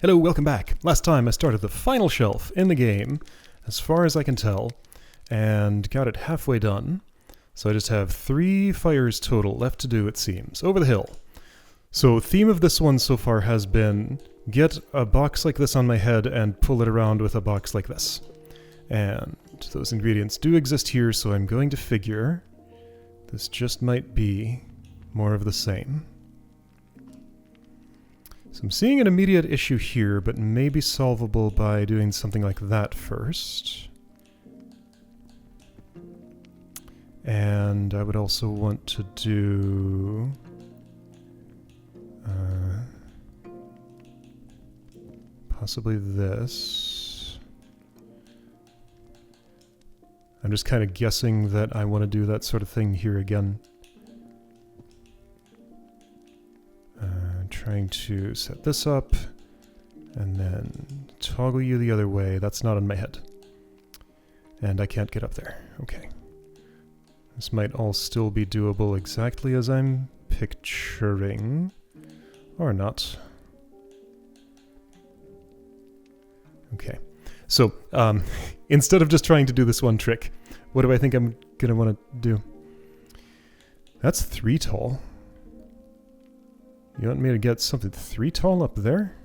Hello, welcome back. Last time I started the final shelf in the game, as far as I can tell, and got it halfway done. So I just have 3 fires total left to do, it seems, over the hill. So theme of this one so far has been get a box like this on my head and pull it around with a box like this. And those ingredients do exist here, so I'm going to figure this just might be more of the same. So I'm seeing an immediate issue here, but maybe solvable by doing something like that first. And I would also want to do... possibly this. I'm just kind of guessing that I want to do that sort of thing here again. Trying to set this up, and then toggle you the other way. That's not on my head. And I can't get up there. Okay. This might all still be doable exactly as I'm picturing. Or not. Okay. So, instead of just trying to do this one trick, what do I think I'm gonna want to do? That's 3 tall. You want me to get something 3 tall up there?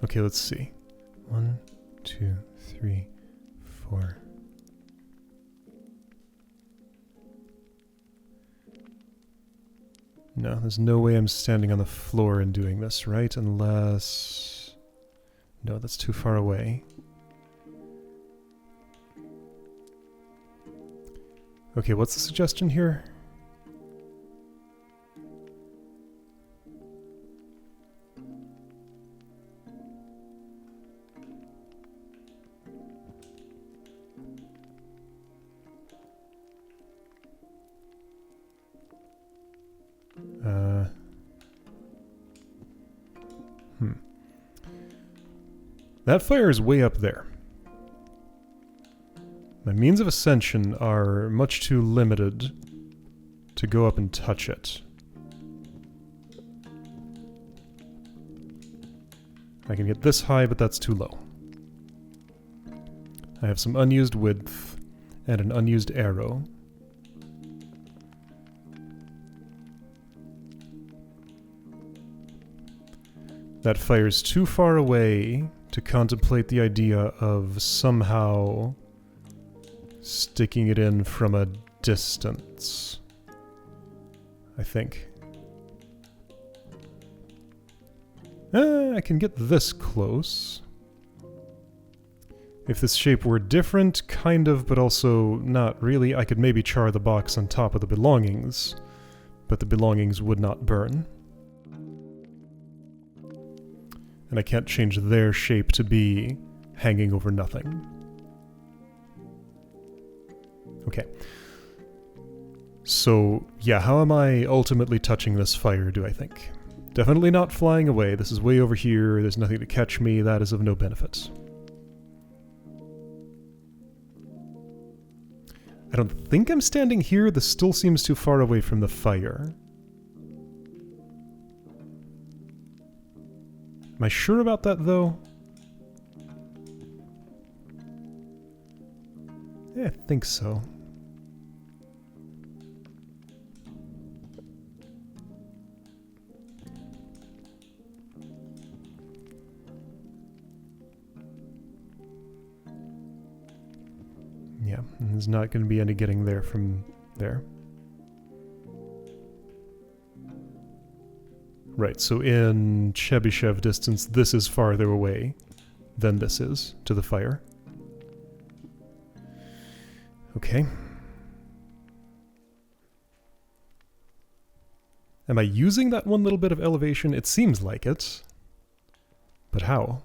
Okay, let's see. 1, 2, 3, 4. No, there's no way I'm standing on the floor and doing this, right? Unless... No, that's too far away. Okay, what's the suggestion here? That fire is way up there. My means of ascension are much too limited to go up and touch it. I can get this high, but that's too low. I have some unused width and an unused arrow. That fire's too far away to contemplate the idea of somehow sticking it in from a distance, I think. I can get this close. If this shape were different, kind of, but also not really, I could maybe char the box on top of the belongings, but the belongings would not burn. And I can't change their shape to be hanging over nothing. Okay. So, yeah, how am I ultimately touching this fire, do I think? Definitely not flying away. This is way over here. There's nothing to catch me. That is of no benefit. I don't think I'm standing here. This still seems too far away from the fire. Am I sure about that, though? Yeah, I think so. Yeah, there's not going to be any getting there from there. Right, so in Chebyshev distance, this is farther away than this is to the fire. Okay. Am I using that one little bit of elevation? It seems like it. But how?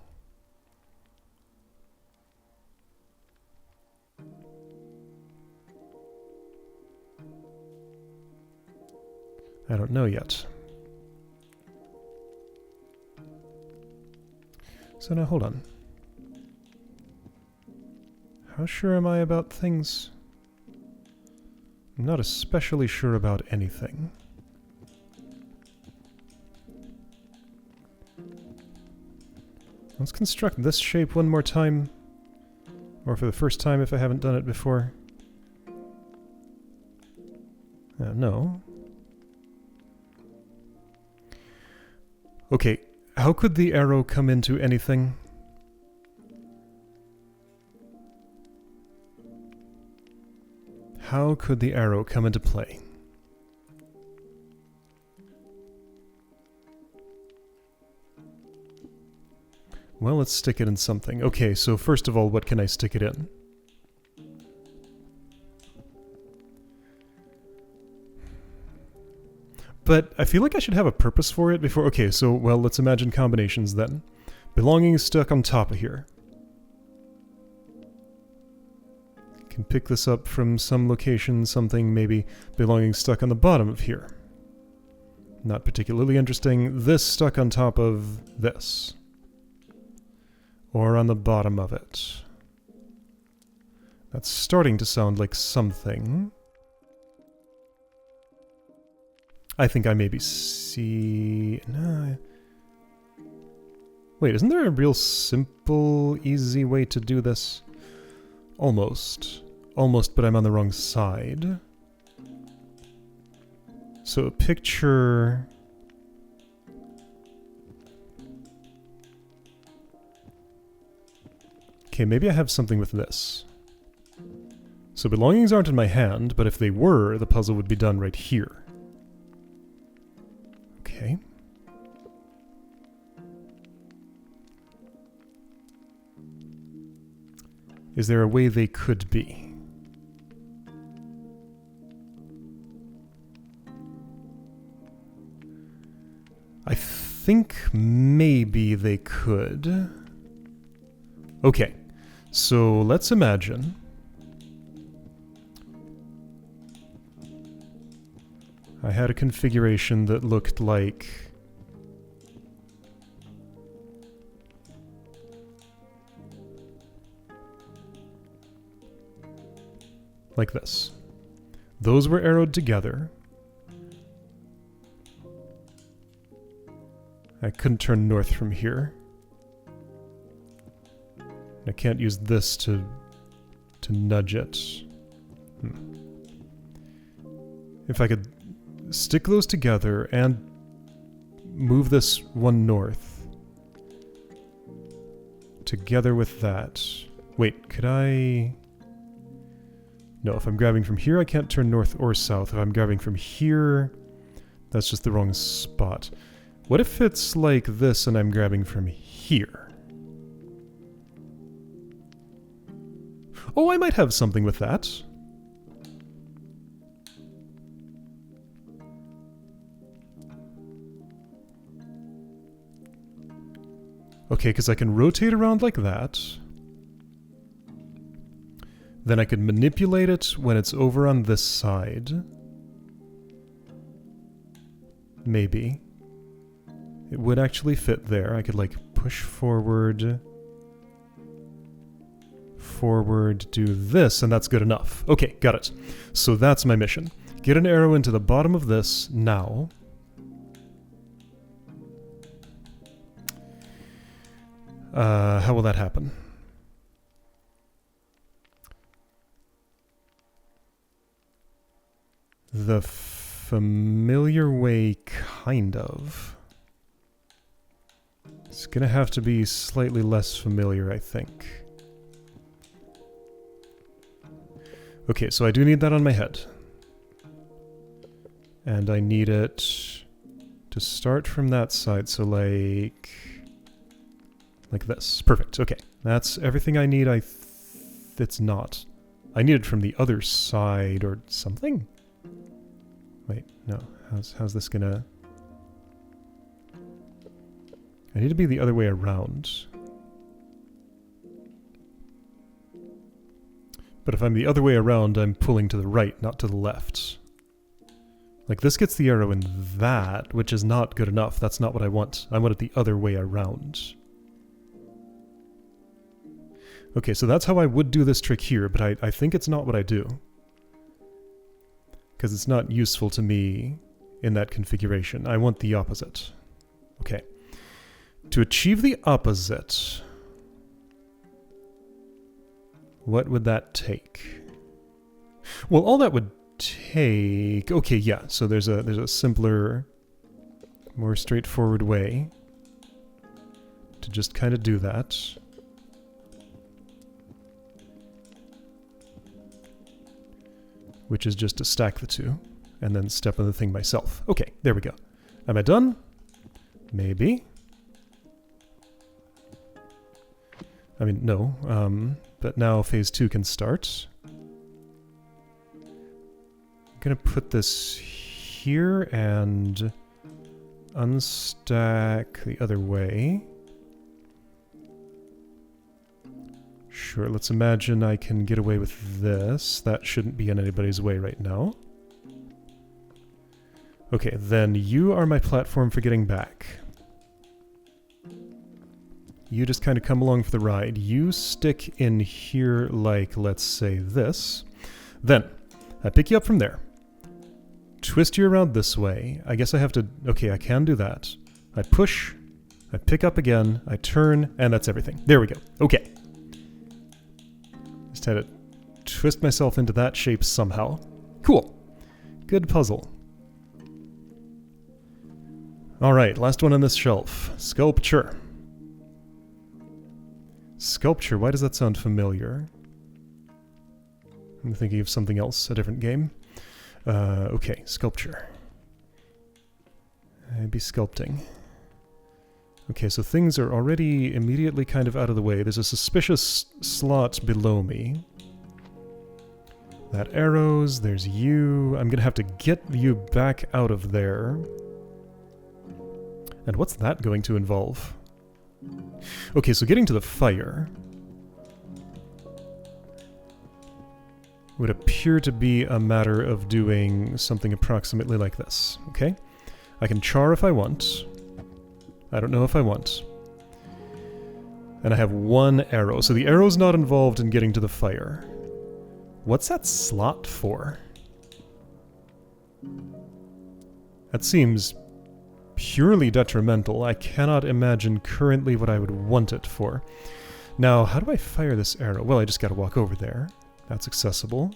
I don't know yet. So now, hold on. How sure am I about things? I'm not especially sure about anything. Let's construct this shape one more time. Or for the first time if I haven't done it before. No. Okay, how could the arrow come into anything? How could the arrow come into play? Well, let's stick it in something. Okay, so first of all, what can I stick it in? But I feel like I should have a purpose for it before... Okay, so, well, let's imagine combinations then. Belonging is stuck on top of here. Can pick this up from some location, something maybe belonging stuck on the bottom of here. Not particularly interesting. This stuck on top of this. Or on the bottom of it. That's starting to sound like something. I think I maybe see... No. Wait, isn't there a real simple, easy way to do this? Almost. Almost, but I'm on the wrong side. So picture... Okay, maybe I have something with this. So belongings aren't in my hand, but if they were, the puzzle would be done right here. Okay. Is there a way they could be? I think maybe they could. Okay, so let's imagine I had a configuration that looked like this. Those were arrowed together. I couldn't turn north from here. I can't use this to nudge it. If I could stick those together and move this one north together with that. Wait, could I... No, if I'm grabbing from here, I can't turn north or south. If I'm grabbing from here, that's just the wrong spot. What if it's like this and I'm grabbing from here? Oh, I might have something with that. Okay, because I can rotate around like that. Then I could manipulate it when it's over on this side. Maybe. It would actually fit there. I could, like, push forward. Forward, do this, and that's good enough. Okay, got it. So that's my mission. Get an arrow into the bottom of this now. How will that happen? The familiar way, kind of. It's gonna have to be slightly less familiar, I think. Okay, so I do need that on my head. And I need it to start from that side, so like this. Perfect, okay. That's everything I need. It's not. I need it from the other side or something? Wait, no. How's this gonna... I need to be the other way around. But if I'm the other way around, I'm pulling to the right, not to the left. Like, this gets the arrow in that, which is not good enough. That's not what I want. I want it the other way around. Okay, so that's how I would do this trick here, but I think it's not what I do. Because it's not useful to me in that configuration. I want the opposite. Okay. To achieve the opposite, what would that take? Well, all that would take... Okay, yeah, so there's a simpler, more straightforward way to just kind of do that. Which is just to stack the two, and then step on the thing myself. Okay, there we go. Am I done? Maybe. I mean, no. But now phase 2 can start. I'm gonna put this here and unstack the other way. Sure, let's imagine I can get away with this. That shouldn't be in anybody's way right now. Okay, then you are my platform for getting back. You just kind of come along for the ride. You stick in here like, let's say, this. Then, I pick you up from there. Twist you around this way. I guess I have to... Okay, I can do that. I push, I pick up again, I turn, and that's everything. There we go. Okay. Just had to twist myself into that shape somehow. Cool. Good puzzle. Alright, last one on this shelf. Sculpture. Sculpture, why does that sound familiar? I'm thinking of something else, a different game. Okay, sculpture. I'd be sculpting. Okay, so things are already immediately kind of out of the way. There's a suspicious slot below me. That arrows, there's you. I'm gonna have to get you back out of there. And what's that going to involve? Okay, so getting to the fire would appear to be a matter of doing something approximately like this, okay? I can char if I want. I don't know if I want. And I have one arrow, so the arrow's not involved in getting to the fire. What's that slot for? That seems purely detrimental. I cannot imagine currently what I would want it for. Now, how do I fire this arrow? Well, I just gotta walk over there. That's accessible.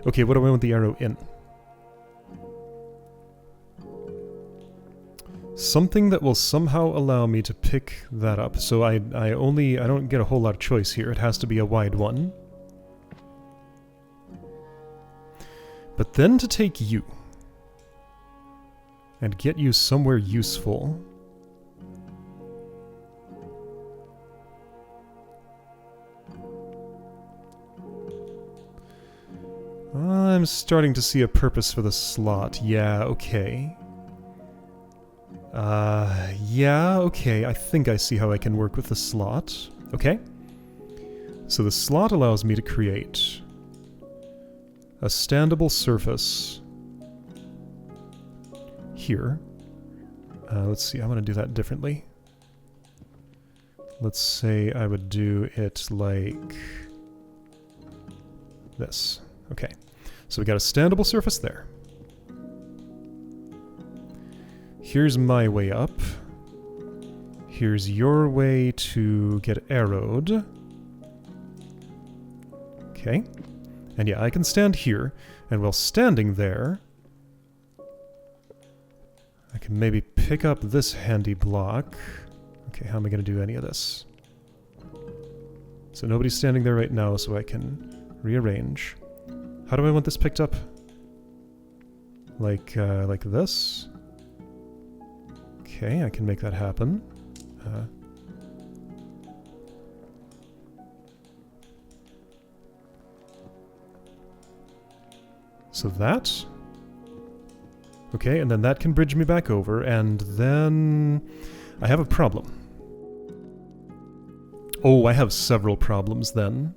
Okay, what do I want the arrow in? Something that will somehow allow me to pick that up. So I don't get a whole lot of choice here. It has to be a wide one. But then to take you and get you somewhere useful. I'm starting to see a purpose for the slot. Yeah, okay. Yeah, okay. I think I see how I can work with the slot. Okay. So the slot allows me to create a standable surface here. Let's see, I want to do that differently. Let's say I would do it like this. Okay, so we got a standable surface there. Here's my way up. Here's your way to get arrowed. Okay. And yeah, I can stand here, and while standing there, I can maybe pick up this handy block. Okay, how am I going to do any of this? So nobody's standing there right now, so I can rearrange. How do I want this picked up? Like this? Okay, I can make that happen. So that. Okay, and then that can bridge me back over, and then I have a problem. Oh, I have several problems then.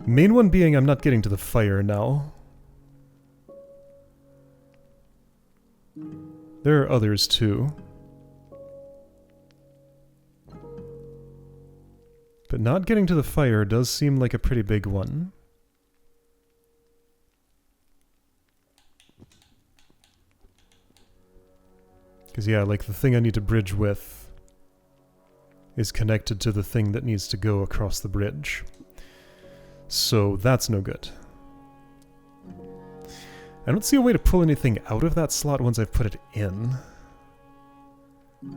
Main one being I'm not getting to the fire now. There are others too. But not getting to the fire does seem like a pretty big one. Because yeah, like the thing I need to bridge with is connected to the thing that needs to go across the bridge. So that's no good. I don't see a way to pull anything out of that slot once I've put it in.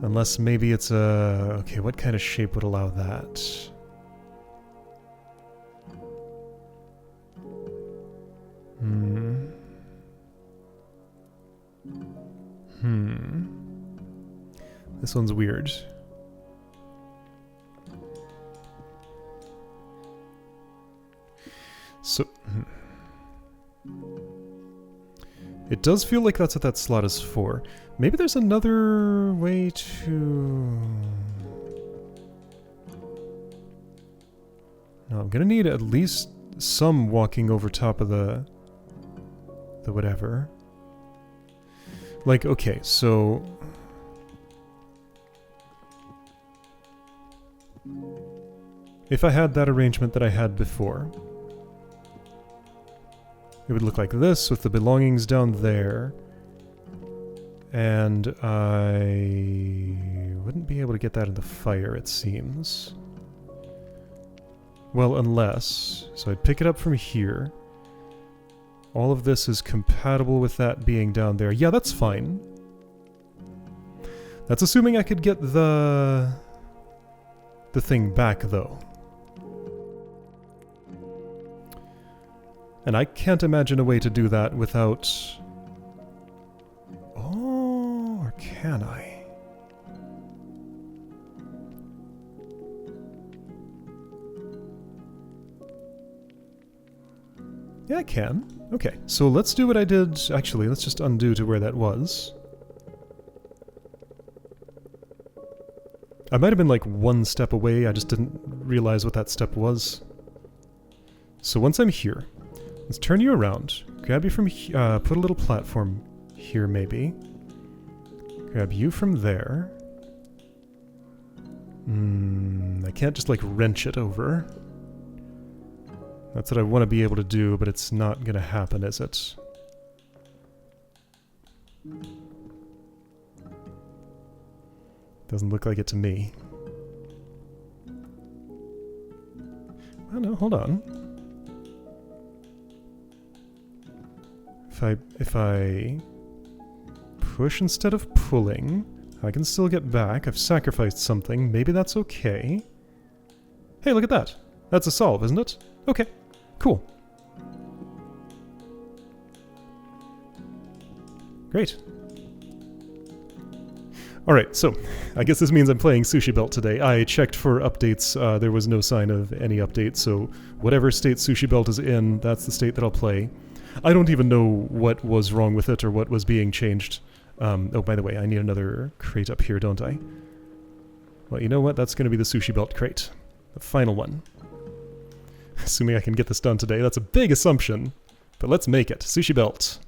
Unless maybe it's a... Okay, what kind of shape would allow that? This one's weird. So... It does feel like that's what that slot is for. Maybe there's another way to... No, I'm gonna need at least some walking over top of the whatever. Like, okay, so... If I had that arrangement that I had before, it would look like this, with the belongings down there. And I wouldn't be able to get that in the fire, it seems. Well, unless... So I'd pick it up from here. All of this is compatible with that being down there. Yeah, that's fine. That's assuming I could get the thing back, though. And I can't imagine a way to do that without... Oh, or can I? Yeah, I can. Okay, so let's do what I did... Actually, let's just undo to where that was. I might have been like one step away, I just didn't realize what that step was. So once I'm here, let's turn you around. Grab you from put a little platform here, maybe. Grab you from there. I can't just like wrench it over. That's what I want to be able to do, but it's not going to happen, is it? Doesn't look like it to me. Oh no, hold on. If I push instead of pulling, I can still get back. I've sacrificed something. Maybe that's okay. Hey, look at that. That's a solve, isn't it? Okay, cool. Great. Alright, so I guess this means I'm playing Sushi Belt today. I checked for updates. There was no sign of any update, so whatever state Sushi Belt is in, that's the state that I'll play. I don't even know what was wrong with it or what was being changed. Oh, by the way, I need another crate up here, don't I? Well, you know what? That's going to be the Sushi Belt crate. The final one. Assuming I can get this done today. That's a big assumption, but let's make it. Sushi Belt.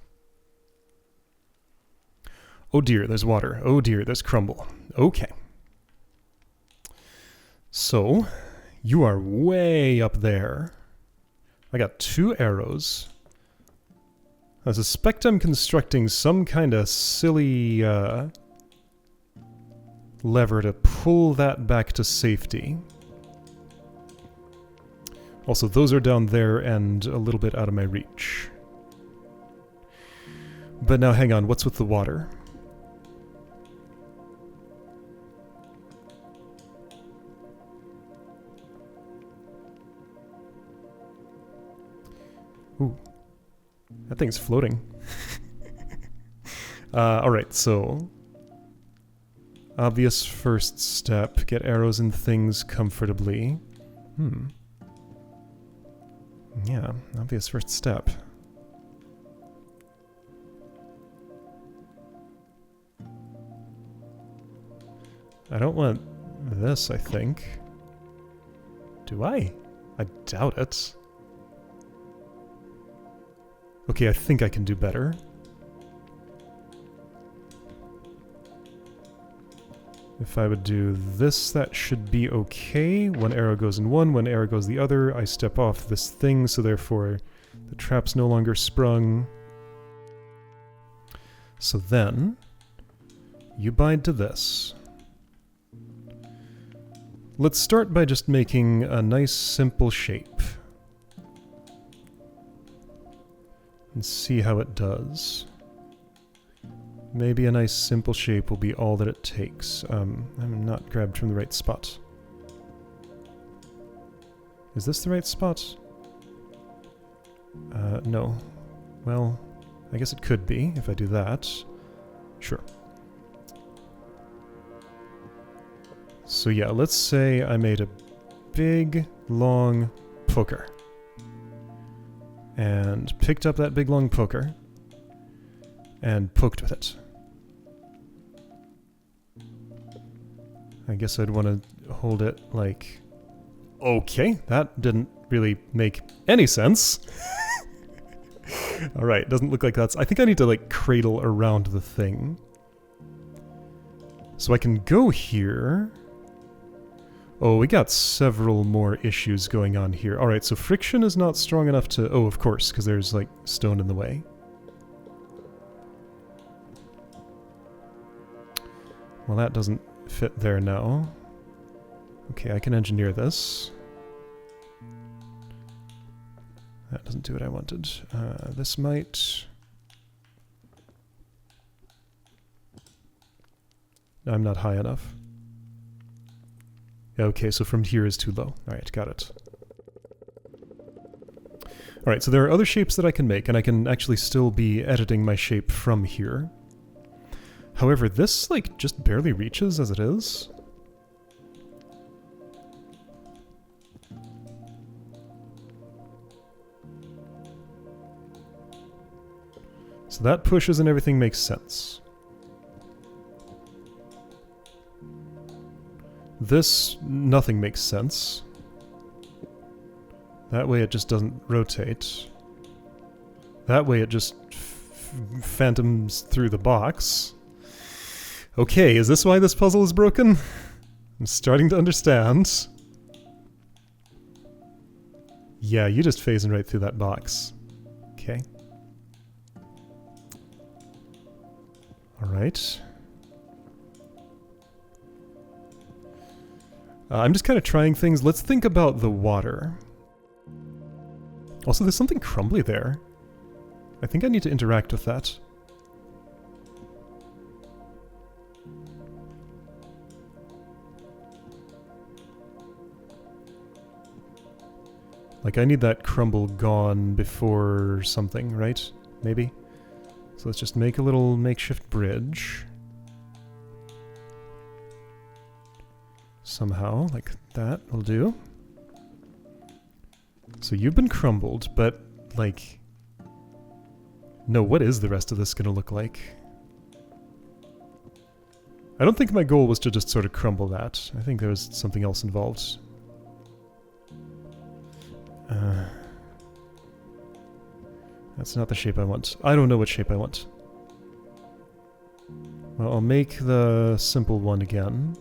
Oh dear, there's water. Oh dear, there's crumble. Okay. So, you are way up there. I got 2 arrows. I suspect I'm constructing some kind of silly lever to pull that back to safety. Also, those are down there and a little bit out of my reach. But now hang on, what's with the water? Ooh. That thing's floating. Alright, so... Obvious first step. Get arrows and things comfortably. Yeah, obvious first step. I don't want this, I think. Do I? I doubt it. Okay, I think I can do better. If I would do this, that should be okay. 1 arrow goes in one arrow goes the other. I step off this thing, so therefore the trap's no longer sprung. So then, You bind to this. Let's start by just making a nice simple shape. And see how it does. Maybe a nice simple shape will be all that it takes. I'm not grabbed from the right spot. Is this the right spot? No. Well, I guess it could be if I do that. Sure. So yeah, let's say I made a big, long poker. And picked up that big, long poker. And poked with it. I guess I'd want to hold it like... Okay, that didn't really make any sense. Alright, doesn't look like that's... I think I need to, like, cradle around the thing. So I can go here. Oh, we got several more issues going on here. Alright, so friction is not strong enough to... Oh, of course, because there's, like, stone in the way. Well, that doesn't fit there now. Okay, I can engineer this. That doesn't do what I wanted. This might... I'm not high enough. Okay, so from here is too low. Alright, got it. Alright, so there are other shapes that I can make, and I can actually still be editing my shape from here. However, this, like, just barely reaches as it is. So that pushes and everything makes sense. This, nothing makes sense. That way it just doesn't rotate. That way it just phantoms through the box. Okay, is this why this puzzle is broken? I'm starting to understand. Yeah, you just phasing right through that box. Okay. Alright. I'm just kind of trying things. Let's think about the water. Also, there's something crumbly there. I think I need to interact with that. Like, I need that crumble gone before something, right? Maybe? So let's just make a little makeshift bridge. Somehow, like that will do. So you've been crumbled, but, like... No, what is the rest of this gonna look like? I don't think my goal was to just sort of crumble that. I think there was something else involved. That's not the shape I want. I don't know what shape I want. Well, I'll make the simple one again.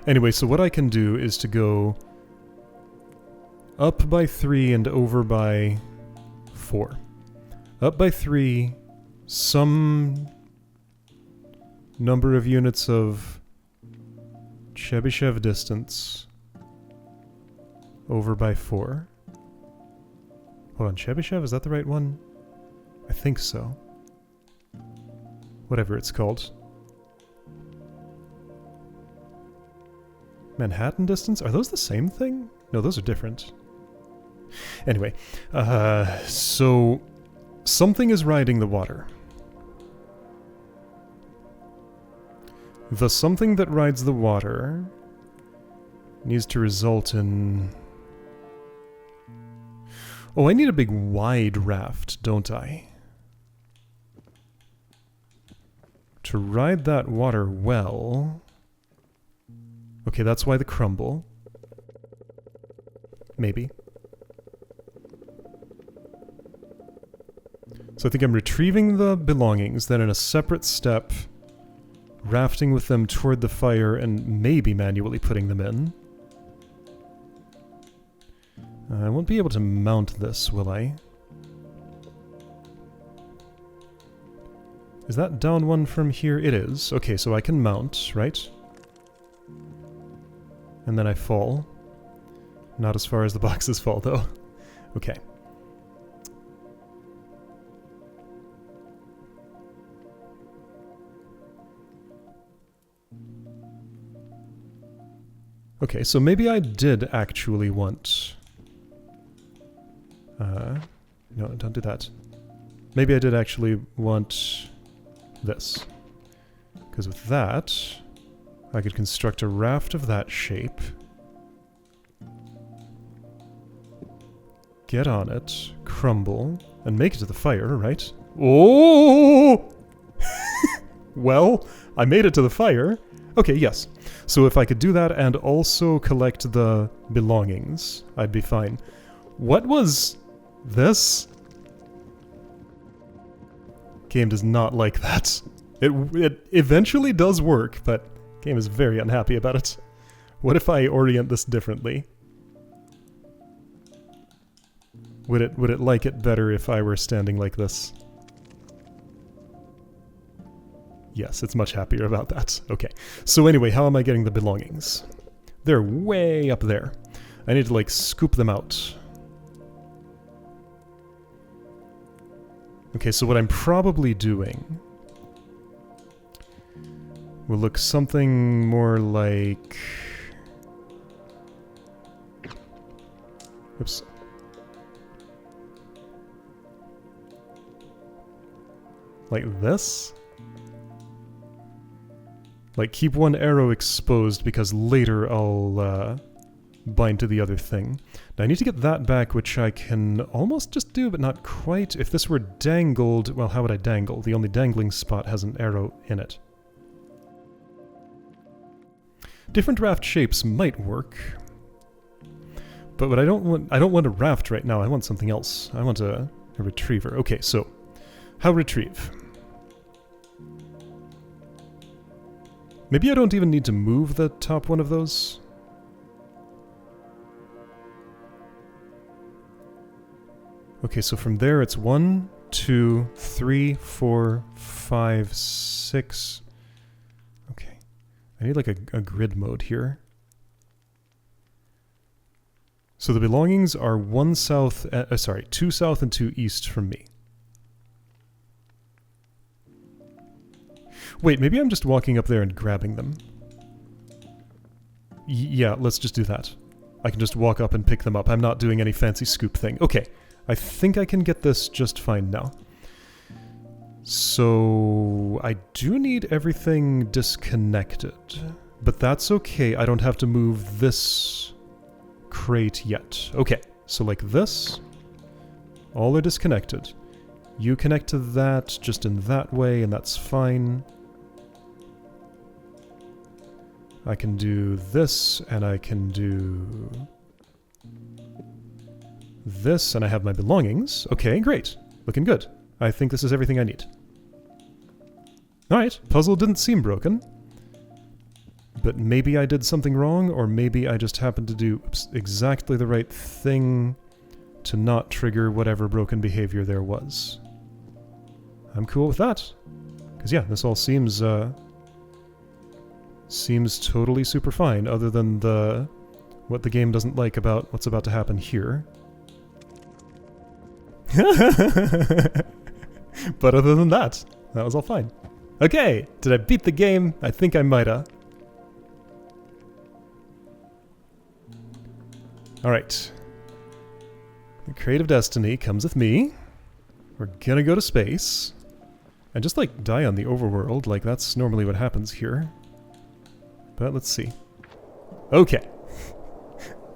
Anyway, so what I can do is to go up by 3 and over by 4. Up by 3, some number of units of Chebyshev distance. Over by 4. Hold on, Chebyshev, is that the right one? I think so. Whatever it's called. Manhattan distance? Are those the same thing? No, those are different. Anyway, so something is riding the water. The something that rides the water needs to result in... Oh, I need a big wide raft, don't I? To ride that water well... Okay, that's why the crumble. Maybe. So I think I'm retrieving the belongings, then in a separate step, rafting with them toward the fire and maybe manually putting them in. I won't be able to mount this, will I? that down one from here? It is. Okay, so I can mount, right? And then I fall. Not as far as the boxes fall, though. Okay. Okay, so maybe I did actually want... no, don't do that. Maybe I did actually want this. Because with that, I could construct a raft of that shape. Get on it, crumble, and make it to the fire, right? Oh! Well, I made it to the fire. Okay, yes. So if I could do that and also collect the belongings, I'd be fine. What was this? Game does not like that. It eventually does work, but game is very unhappy about it. What if I orient this differently? Would it like it better if I were standing like this? Yes, it's much happier about that. Okay. So anyway, how am I getting the belongings? They're way up there. I need to, like, scoop them out. Okay, so what I'm probably doing will look something more like... Oops. Like this? Like, keep one arrow exposed because later I'll bind to the other thing. Now I need to get that back, which I can almost just do, but not quite. If this were dangled, well, how would I dangle? The only dangling spot has an arrow in it. Different raft shapes might work. But what I don't want a raft right now, I want something else. I want a retriever. Okay, so, how retrieve? Maybe I don't even need to move the top one of those. Okay, so from there it's 1, 2, 3, 4, 5, 6. Okay. I need like a grid mode here. So the belongings are 2 south and 2 east from me. Wait, maybe I'm just walking up there and grabbing them. Yeah, let's just do that. I can just walk up and pick them up. I'm not doing any fancy scoop thing. Okay, I think I can get this just fine now. So, I do need everything disconnected. But that's okay, I don't have to move this crate yet. Okay, so like this. All are disconnected. You connect to that just in that way, and that's fine. I can do this, and I can do this, and I have my belongings. Okay, great. Looking good. I think this is everything I need. Alright, puzzle didn't seem broken. But maybe I did something wrong, or maybe I just happened to do exactly the right thing to not trigger whatever broken behavior there was. I'm cool with that. Because yeah, this all seems totally super fine, other than what the game doesn't like about what's about to happen here. But other than that, that was all fine. Okay, did I beat the game? I think I mighta. Alright. The Crate of Destiny comes with me. We're gonna go to space. And just, like, die on the overworld, like that's normally what happens here. But let's see. Okay.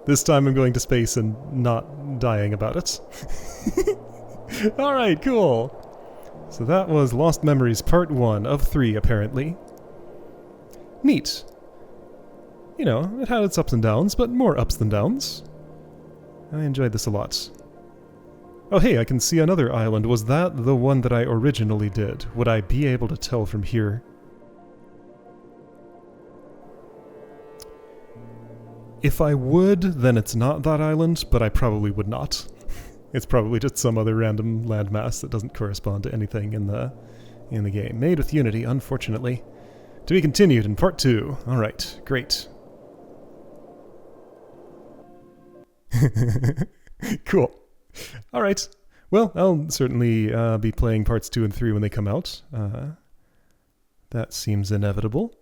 This time I'm going to space and not dying about it. Alright, cool. So that was Lost Memories Part 1 of 3, apparently. Neat. You know, it had its ups and downs, but more ups than downs. I enjoyed this a lot. Oh hey, I can see another island. Was that the one that I originally did? Would I be able to tell from here? If I would, then it's not that island, but I probably would not. It's probably just some other random landmass that doesn't correspond to anything in in the game. Made with Unity, unfortunately. To be continued in part 2. Alright, great. Cool. Alright. Well, I'll certainly be playing parts 2 and 3 when they come out. That seems inevitable.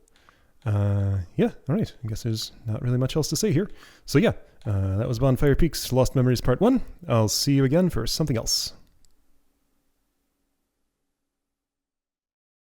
Yeah, alright. I guess there's not really much else to say here. So yeah, that was Bonfire Peaks Lost Memories Part 1. I'll see you again for something else.